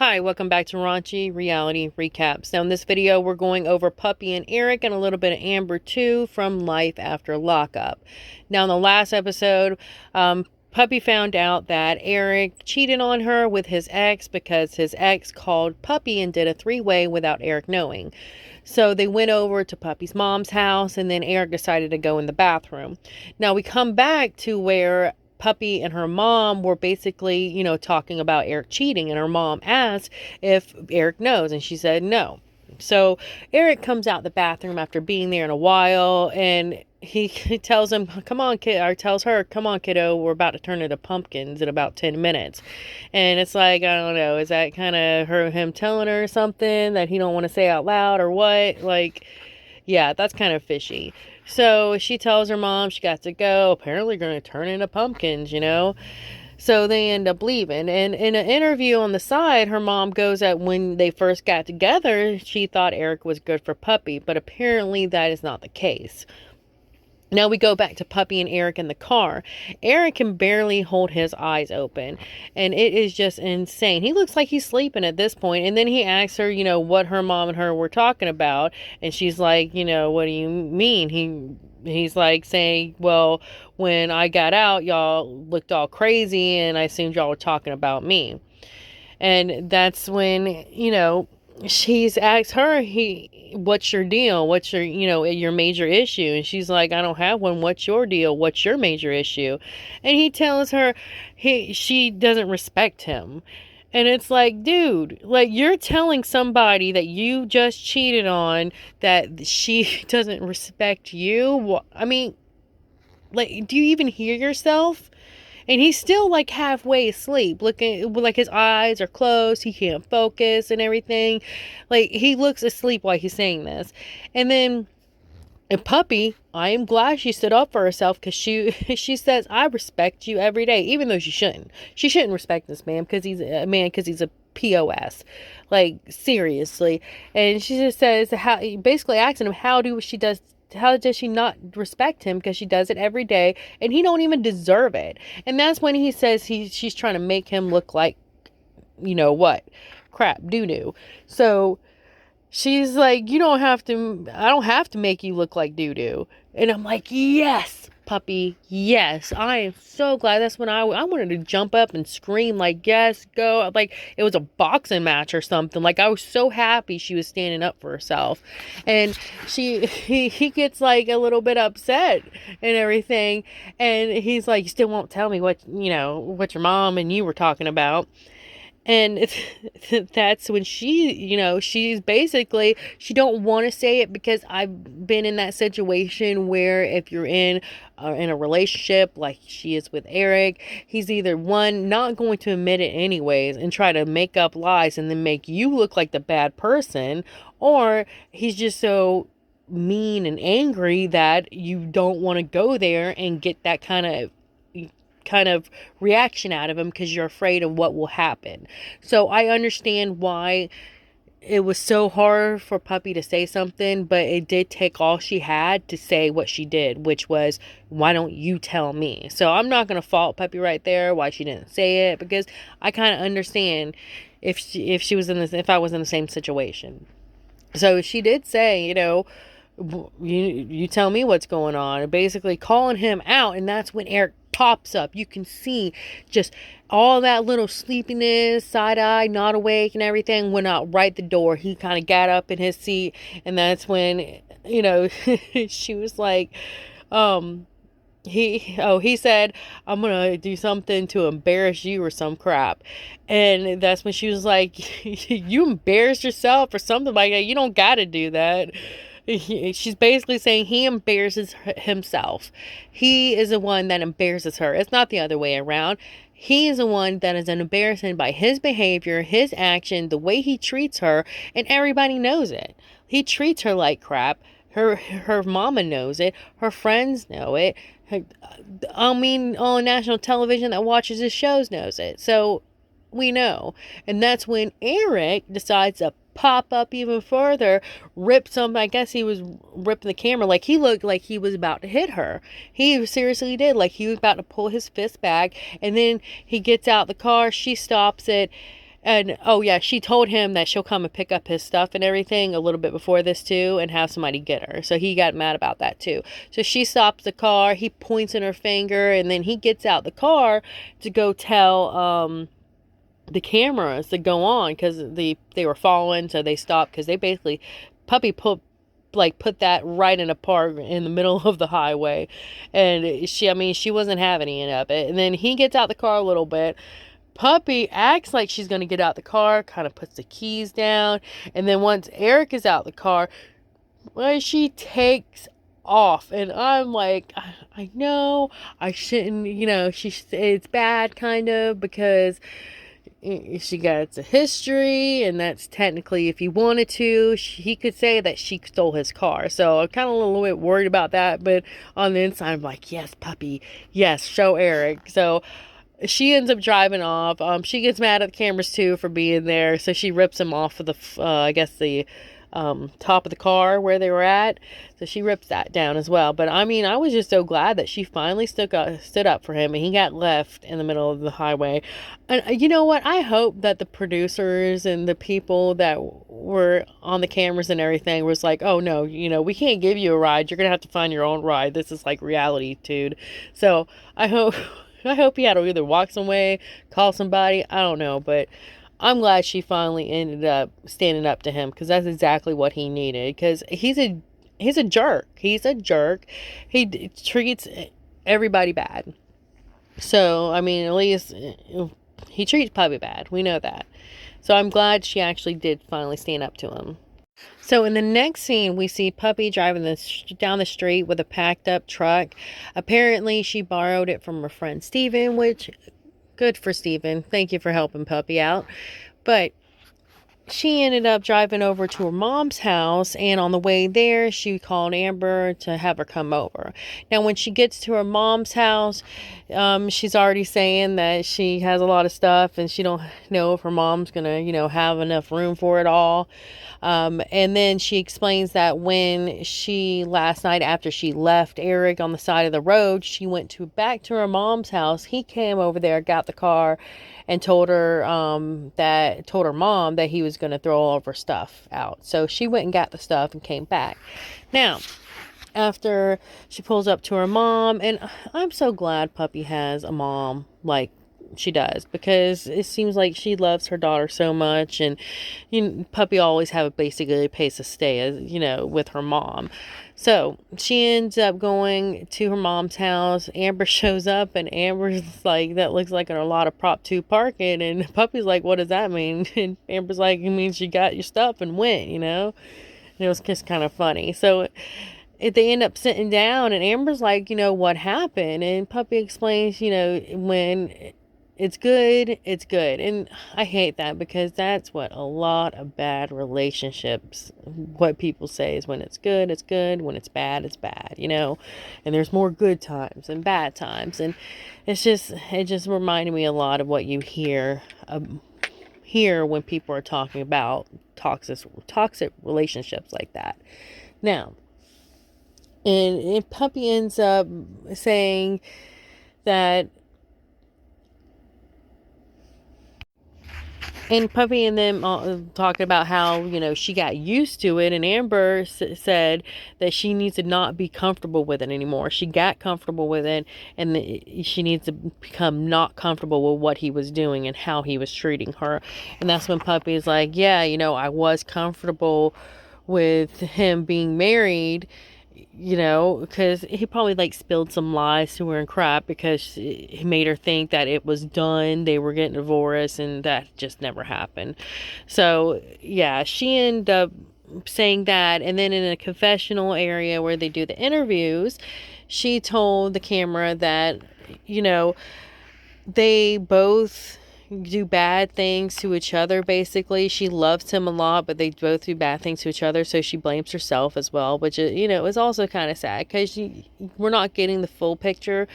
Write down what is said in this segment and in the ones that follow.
Hi, welcome back to Raunchy Reality Recaps. Now in this video, we're going over Puppy and Eric and a little bit of Amber too from Life After Lockup. Now in the last episode, Puppy found out that Eric cheated on her with his ex because his ex called Puppy and did a three-way without Eric knowing. So they went over to Puppy's mom's house and then Eric decided to go in the bathroom. Now we come back to where Puppy and her mom were basically, talking about Eric cheating, and her mom asked if Eric knows, and she said no. So Eric comes out the bathroom after being there in a while, and he tells him, come on, kid, or tells her, come on, kiddo, we're about to turn into pumpkins in about 10 minutes. And it's like, I don't know, is that kind of him telling her something that he don't want to say out loud or what? Like, yeah, that's kind of fishy. So she tells her mom she got to go. Apparently going to turn into pumpkins, So they end up leaving. And in an interview on the side, her mom goes that when they first got together, she thought Eric was good for Puppy. But apparently that is not the case. Now we go back to Puppy and Eric in the car. Eric can barely hold his eyes open, and it is just insane. He looks like he's sleeping at this point, and then he asks her, what her mom and her were talking about, and she's like, what do you mean? He's like saying, well, when I got out, y'all looked all crazy, and I assumed y'all were talking about me. And that's when, she's asked her, what's your deal? What's your major issue? And she's like, I don't have one. What's your deal? What's your major issue? And he tells her she doesn't respect him. And it's like, dude, like, you're telling somebody that you just cheated on that she doesn't respect you. I mean, like, do you even hear yourself? And he's still like halfway asleep, looking like his eyes are closed. He can't focus and everything. Like, he looks asleep while he's saying this. And then a Puppy, I am glad she stood up for herself because she says, I respect you every day, even though she shouldn't. She shouldn't respect this man because he's a POS. Like, seriously. And she just says, basically asking him, how does she not respect him, because she does it every day and he don't even deserve it. And that's when he says she's trying to make him look like, crap, doo-doo. So she's like, I don't have to make you look like doo-doo. And I'm like, yes, Puppy, yes. I am so glad. That's when I wanted to jump up and scream like, yes, go. Like it was a boxing match or something. Like, I was so happy she was standing up for herself. And he gets like a little bit upset and everything. And he's like, you still won't tell me what your mom and you were talking about. And that's when she's basically, she don't want to say it, because I've been in that situation where if you're in a relationship like she is with Eric, he's either one, not going to admit it anyways and try to make up lies and then make you look like the bad person, or he's just so mean and angry that you don't want to go there and get that kind of reaction out of him because you're afraid of what will happen. So I understand why it was so hard for Puppy to say something, but it did take all she had to say what she did, which was, why don't you tell me? So I'm not going to fault Puppy right there why she didn't say it, because I kind of understand if I was in the same situation. So she did say, you tell me what's going on, basically calling him out. And that's when Eric pops up. You can see just all that little sleepiness, side eye, not awake and everything went out right the door. He kind of got up in his seat, and that's when she was like, he said, I'm gonna do something to embarrass you or some crap. And that's when she was like, you embarrassed yourself or something like that. You don't gotta do that. She's basically saying he embarrasses himself. He is the one that embarrasses her. It's not the other way around. He is the one that is embarrassed by his behavior, his action, the way he treats her, and everybody knows it. He treats her like crap. Her mama knows it. Her friends know it. On national television that watches his shows knows it. So we know. And that's when Eric decides to pop up even further, rip some, I guess he was ripping the camera, like he looked like he was about to hit her. He seriously did, like he was about to pull his fist back, and then he gets out the car, she stops it, And oh yeah, she told him that she'll come and pick up his stuff and everything a little bit before this too, and have somebody get her. So he got mad about that too. So she stops the car, he points in her finger, and then he gets out the car to go tell the cameras to go on, because they were following, so they stopped, because they basically Puppy put that right in a park in the middle of the highway, and she wasn't having any of it. And then he gets out the car a little bit. Puppy acts like she's going to get out the car, kind of puts the keys down, and then once Eric is out the car, well, she takes off. And I'm like, I know I shouldn't, it's bad kind of, because she got a history, and that's technically, if he wanted to, he could say that she stole his car. So I'm kind of a little bit worried about that, but on the inside I'm like, yes, Puppy, yes, show Eric. So she ends up driving off. She gets mad at the cameras too for being there, so she rips him off of the I guess the top of the car where they were at. So she rips that down as well. But I mean, I was just so glad that she finally stood up for him, and he got left in the middle of the highway. And you know what? I hope that the producers and the people that were on the cameras and everything was like, oh no, we can't give you a ride. You're gonna have to find your own ride. This is like reality, dude. So I hope he had to either walk some way, call somebody. I don't know, but I'm glad she finally ended up standing up to him, because that's exactly what he needed. Because he's a jerk. He's a jerk. He treats everybody bad. So I mean, at least he treats Puppy bad. We know that. So I'm glad she actually did finally stand up to him. So in the next scene, we see Puppy driving down the street with a packed up truck. Apparently, she borrowed it from her friend Steven, which, good for Steven. Thank you for helping Puppy out. But she ended up driving over to her mom's house, and on the way there, she called Amber to have her come over. Now, when she gets to her mom's house, she's already saying that she has a lot of stuff, and she don't know if her mom's gonna, have enough room for it all. And then she explains that when last night after she left Eric on the side of the road, she went back to her mom's house. He came over there, got the car, and told her mom that he was going to throw all of her stuff out. So she went and got the stuff and came back. Now, after she pulls up to her mom, and I'm so glad Puppy has a mom like she does, because it seems like she loves her daughter so much, and Puppy always have basically a place to stay, with her mom. So she ends up going to her mom's house. Amber shows up, and Amber's like, that looks like a lot of Prop 2 parking, and Puppy's like, what does that mean? And Amber's like, it means you got your stuff and went, and it was just kind of funny. So they end up sitting down, and Amber's like, what happened? And Puppy explains, when it's good, it's good. And I hate that, because that's what a lot of bad relationships, what people say is, when it's good, it's good. When it's bad, it's bad, And there's more good times than bad times. And it just reminded me a lot of what you hear when people are talking about toxic relationships like that. Now, and Puppy ends up saying that, and Puppy and them talking about how, she got used to it. And Amber said that she needs to not be comfortable with it anymore. She got comfortable with it, and she needs to become not comfortable with what he was doing and how he was treating her. And that's when Puppy is like, yeah, I was comfortable with him being married, because he probably spilled some lies to her and crap, because he made her think that it was done, they were getting divorced, and that just never happened. So yeah, she ended up saying that. And then in a confessional area where they do the interviews, she told the camera that, they both do bad things to each other. Basically, she loves him a lot, but they both do bad things to each other, so she blames herself as well, which is also kind of sad, because we're not getting the full picture.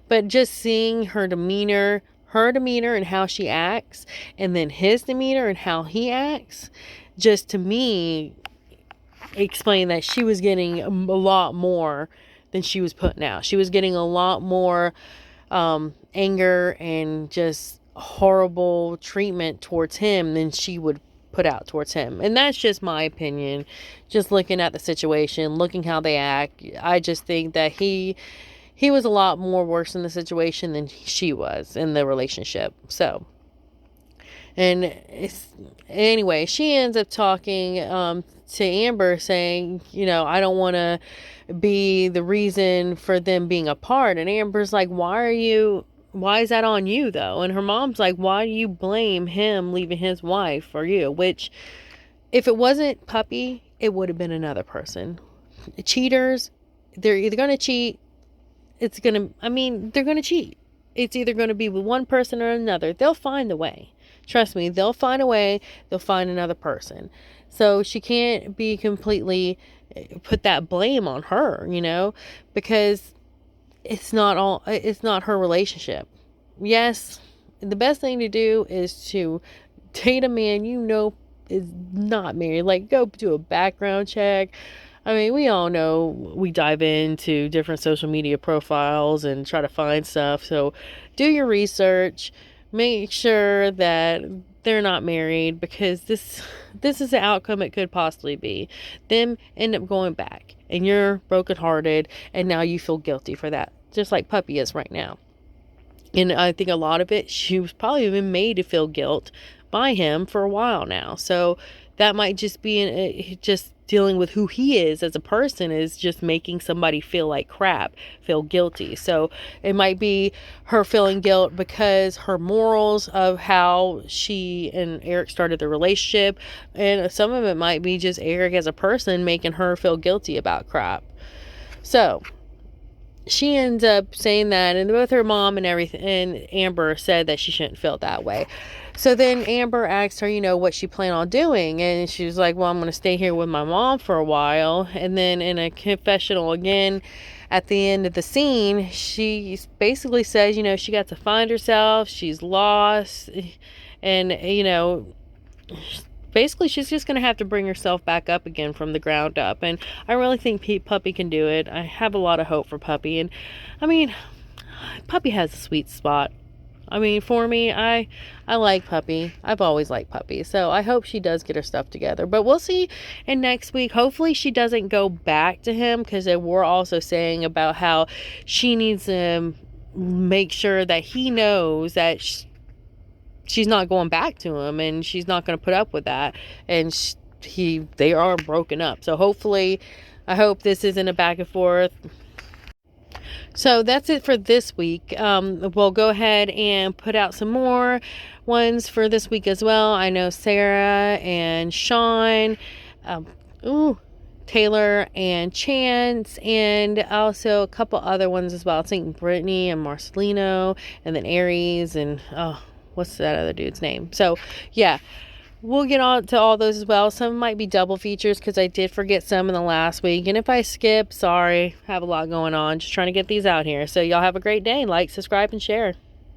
But just seeing her demeanor and how she acts, and then his demeanor and how he acts, just to me explained that she was getting a lot more than she was putting out. She was getting a lot more anger and just horrible treatment towards him than she would put out towards him. And that's just my opinion. Just looking at the situation, looking how they act, I just think that he was a lot more worse in the situation than she was in the relationship. So, and anyway, she ends up talking to Amber, saying, I don't want to be the reason for them being apart. And Amber's like, why is that on you though? And her mom's like, why do you blame him leaving his wife for you? Which, if it wasn't Puppy, it would have been another person. Cheaters, they're either going to cheat. They're going to cheat. It's either going to be with one person or another. They'll find a way. Trust me, they'll find a way. They'll find another person. So she can't be completely put that blame on her, because it's not her relationship. Yes, the best thing to do is to date a man is not married. Like, go do a background check. I mean, we all know we dive into different social media profiles and try to find stuff. So do your research. Make sure that they're not married, because this is the outcome it could possibly be. Them end up going back and you're brokenhearted, and now you feel guilty for that, just like Puppy is right now. And I think a lot of it, she was probably been made to feel guilt by him for a while now. So that might just be just dealing with who he is as a person, is just making somebody feel like crap, feel guilty. So it might be her feeling guilt because her morals of how she and Eric started the relationship, and some of it might be just Eric as a person making her feel guilty about crap. So she ends up saying that, and both her mom and Amber said that she shouldn't feel that way. So then Amber asked her, what she planned on doing, and she was like, well, I'm going to stay here with my mom for a while. And then in a confessional again, at the end of the scene, she basically says, she got to find herself, she's lost, and, basically she's just going to have to bring herself back up again from the ground up. And I really think Puppy can do it. I have a lot of hope for Puppy. And Puppy has a sweet spot. For me, I like Puppy. I've always liked Puppy. So I hope she does get her stuff together. But we'll see in next week. Hopefully she doesn't go back to him, because we're also saying about how she needs to make sure that he knows that she's not going back to him, and she's not going to put up with that. And they are broken up. So hopefully, I hope this isn't a back and forth. So that's it for this week. We'll go ahead and put out some more ones for this week as well. I know Sarah and Sean, Taylor and Chance, and also a couple other ones as well. I think Brittany and Marcelino, and then Aries, and what's that other dude's name? So yeah, we'll get on to all those as well. Some might be double features, because I did forget some in the last week. And if I skip, sorry. I have a lot going on. Just trying to get these out here. So y'all have a great day. Like, subscribe, and share.